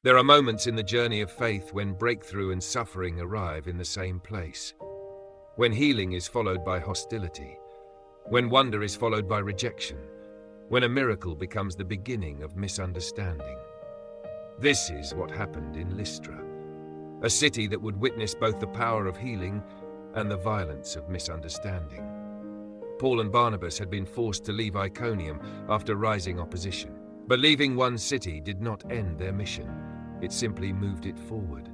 There are moments in the journey of faith when breakthrough and suffering arrive in the same place. When healing is followed by hostility. When wonder is followed by rejection. When a miracle becomes the beginning of misunderstanding. This is what happened in Lystra, a city that would witness both the power of healing and the violence of misunderstanding. Paul and Barnabas had been forced to leave Iconium after rising opposition. But leaving one city did not end their mission. It simply moved it forward.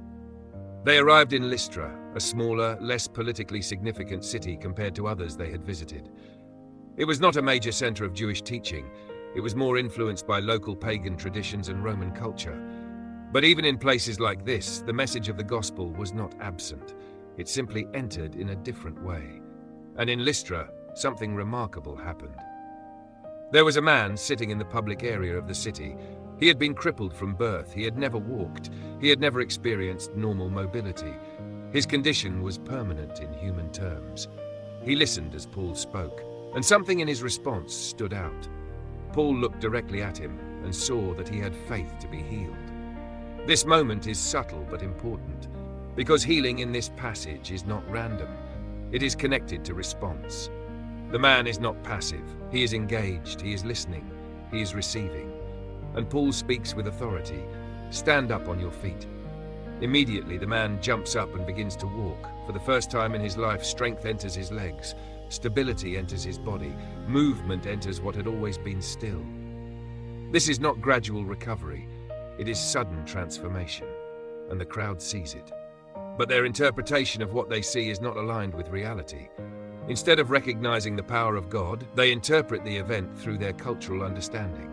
They arrived in Lystra, a smaller, less politically significant city compared to others they had visited. It was not a major center of Jewish teaching. It was more influenced by local pagan traditions and Roman culture. But even in places like this, the message of the gospel was not absent. It simply entered in a different way. And in Lystra, something remarkable happened. There was a man sitting in the public area of the city. He had been crippled from birth. He had never walked. He had never experienced normal mobility. His condition was permanent in human terms. He listened as Paul spoke, and something in his response stood out. Paul looked directly at him and saw that he had faith to be healed. This moment is subtle but important, because healing in this passage is not random. It is connected to response. The man is not passive. He is engaged. He is listening. He is receiving. And Paul speaks with authority. Stand up on your feet. Immediately, the man jumps up and begins to walk. For the first time in his life, strength enters his legs. Stability enters his body. Movement enters what had always been still. This is not gradual recovery. It is sudden transformation. And the crowd sees it. But their interpretation of what they see is not aligned with reality. Instead of recognizing the power of God, they interpret the event through their cultural understanding.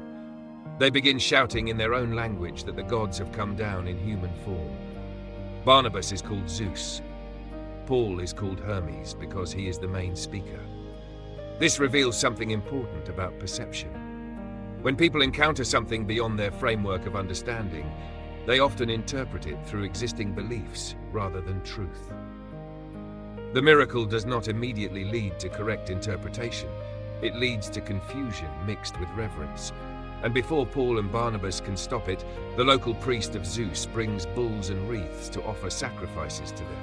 They begin shouting in their own language that the gods have come down in human form. Barnabas is called Zeus. Paul is called Hermes because he is the main speaker. This reveals something important about perception. When people encounter something beyond their framework of understanding, they often interpret it through existing beliefs rather than truth. The miracle does not immediately lead to correct interpretation. It leads to confusion mixed with reverence. And before Paul and Barnabas can stop it, the local priest of Zeus brings bulls and wreaths to offer sacrifices to them.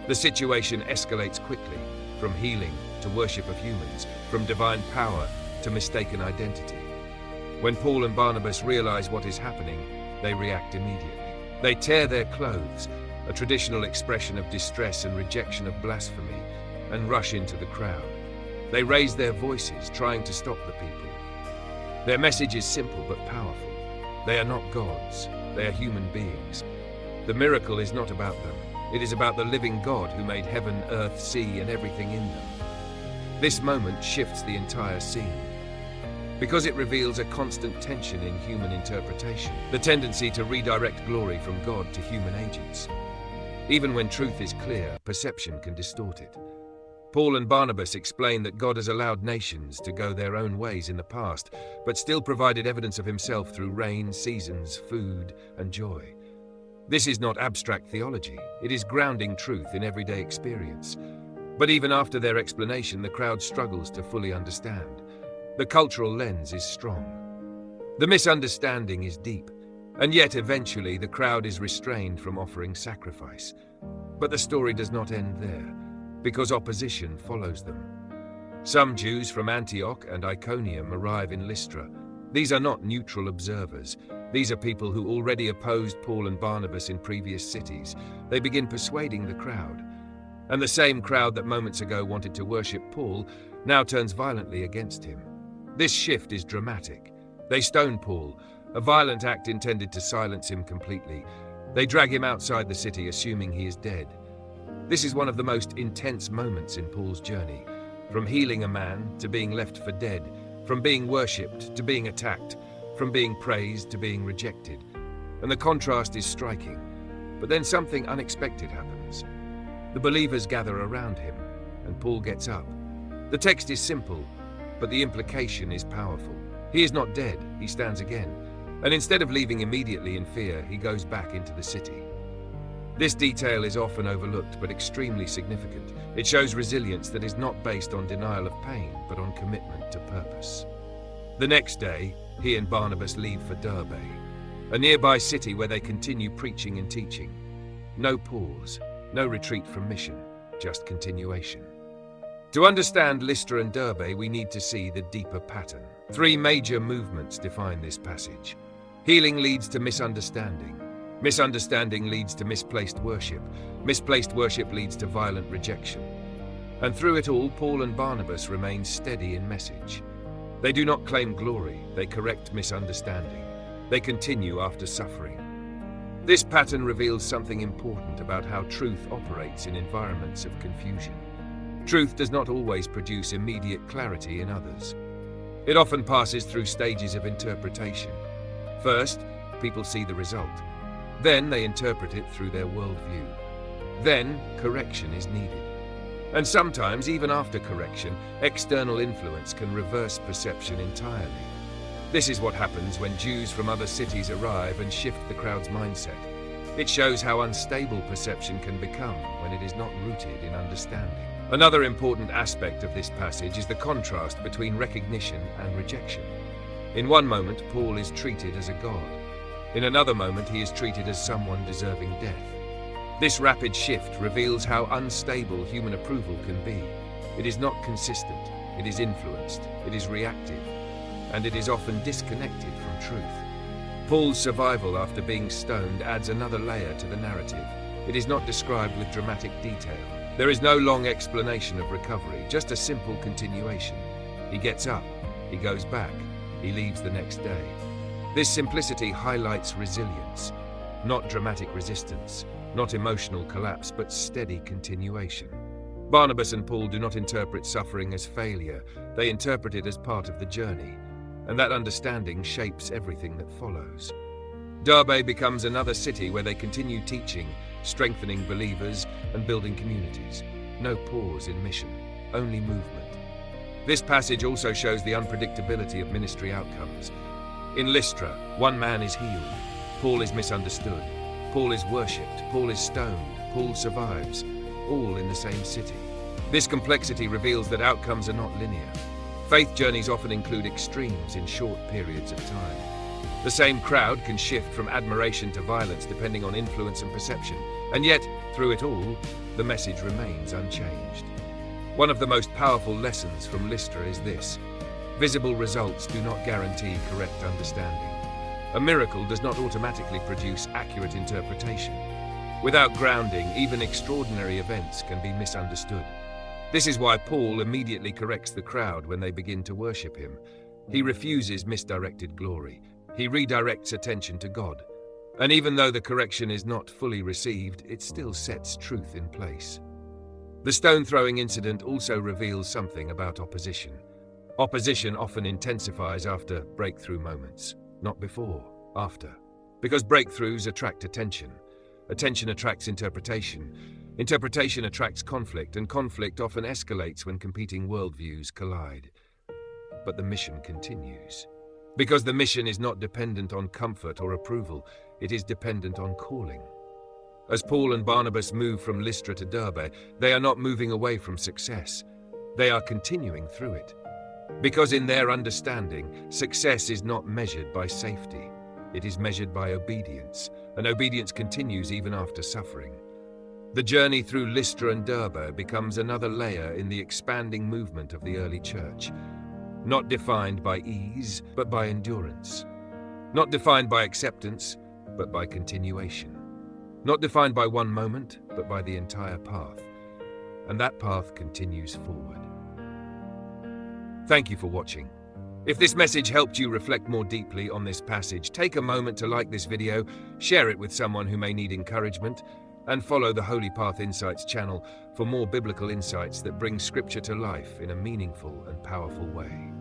The situation escalates quickly, from healing to worship of humans, from divine power to mistaken identity. When Paul and Barnabas realize what is happening, they react immediately. They tear their clothes, a traditional expression of distress and rejection of blasphemy, and rush into the crowd. They raise their voices, trying to stop the people. Their message is simple but powerful. They are not gods, they are human beings. The miracle is not about them. It is about the living God who made heaven, earth, sea, and everything in them. This moment shifts the entire scene, because it reveals a constant tension in human interpretation, the tendency to redirect glory from God to human agents. Even when truth is clear, perception can distort it. Paul and Barnabas explain that God has allowed nations to go their own ways in the past, but still provided evidence of himself through rain, seasons, food, and joy. This is not abstract theology. It is grounding truth in everyday experience. But even after their explanation, the crowd struggles to fully understand. The cultural lens is strong. The misunderstanding is deep, and yet eventually the crowd is restrained from offering sacrifice. But the story does not end there, because opposition follows them. Some Jews from Antioch and Iconium arrive in Lystra. These are not neutral observers. These are people who already opposed Paul and Barnabas in previous cities. They begin persuading the crowd. And the same crowd that moments ago wanted to worship Paul now turns violently against him. This shift is dramatic. They stone Paul, a violent act intended to silence him completely. They drag him outside the city, assuming he is dead. This is one of the most intense moments in Paul's journey, from healing a man to being left for dead, from being worshipped to being attacked, from being praised to being rejected. And the contrast is striking. But then something unexpected happens. The believers gather around him, and Paul gets up. The text is simple, but the implication is powerful. He is not dead, he stands again. And instead of leaving immediately in fear, he goes back into the city. This detail is often overlooked, but extremely significant. It shows resilience that is not based on denial of pain, but on commitment to purpose. The next day, he and Barnabas leave for Derbe. a nearby city where they continue preaching and teaching. No pause, no retreat from mission, just continuation. To understand Lystra and Derbe, we need to see the deeper pattern. Three major movements define this passage. Healing leads to misunderstanding. Misunderstanding leads to misplaced worship. Misplaced worship leads to violent rejection. And through it all, Paul and Barnabas remain steady in message. They do not claim glory, they correct misunderstanding. They continue after suffering. This pattern reveals something important about how truth operates in environments of confusion. Truth does not always produce immediate clarity in others. It often passes through stages of interpretation. First, people see the result. Then they interpret it through their worldview. Then, correction is needed. And sometimes, even after correction, external influence can reverse perception entirely. This is what happens when Jews from other cities arrive and shift the crowd's mindset. It shows how unstable perception can become when it is not rooted in understanding. Another important aspect of this passage is the contrast between recognition and rejection. In one moment, Paul is treated as a god. In another moment, he is treated as someone deserving death. This rapid shift reveals how unstable human approval can be. It is not consistent, it is influenced, it is reactive, and it is often disconnected from truth. Paul's survival after being stoned adds another layer to the narrative. It is not described with dramatic detail. There is no long explanation of recovery, just a simple continuation. He gets up, he goes back, he leaves the next day. This simplicity highlights resilience, not dramatic resistance, not emotional collapse, but steady continuation. Barnabas and Paul do not interpret suffering as failure, they interpret it as part of the journey, and that understanding shapes everything that follows. Derbe becomes another city where they continue teaching, strengthening believers, and building communities. No pause in mission, only movement. This passage also shows the unpredictability of ministry outcomes. In Lystra, one man is healed, Paul is misunderstood, Paul is worshipped, Paul is stoned, Paul survives, all in the same city. This complexity reveals that outcomes are not linear. Faith journeys often include extremes in short periods of time. The same crowd can shift from admiration to violence depending on influence and perception, and yet, through it all, the message remains unchanged. One of the most powerful lessons from Lystra is this: visible results do not guarantee correct understanding. A miracle does not automatically produce accurate interpretation. Without grounding, even extraordinary events can be misunderstood. This is why Paul immediately corrects the crowd when they begin to worship him. He refuses misdirected glory. He redirects attention to God. And even though the correction is not fully received, it still sets truth in place. The stone-throwing incident also reveals something about opposition. Opposition often intensifies after breakthrough moments, not before, after. Because breakthroughs attract attention. Attention attracts interpretation. Interpretation attracts conflict, and conflict often escalates when competing worldviews collide. But the mission continues. Because the mission is not dependent on comfort or approval, it is dependent on calling. As Paul and Barnabas move from Lystra to Derbe, they are not moving away from success. They are continuing through it. Because in their understanding, success is not measured by safety. It is measured by obedience, and obedience continues even after suffering. The journey through Lystra and Derbe becomes another layer in the expanding movement of the early church. Not defined by ease, but by endurance. Not defined by acceptance, but by continuation. Not defined by one moment, but by the entire path. And that path continues forward. Thank you for watching. If this message helped you reflect more deeply on this passage, take a moment to like this video, share it with someone who may need encouragement, and follow the Holy Path Insights channel for more biblical insights that bring Scripture to life in a meaningful and powerful way.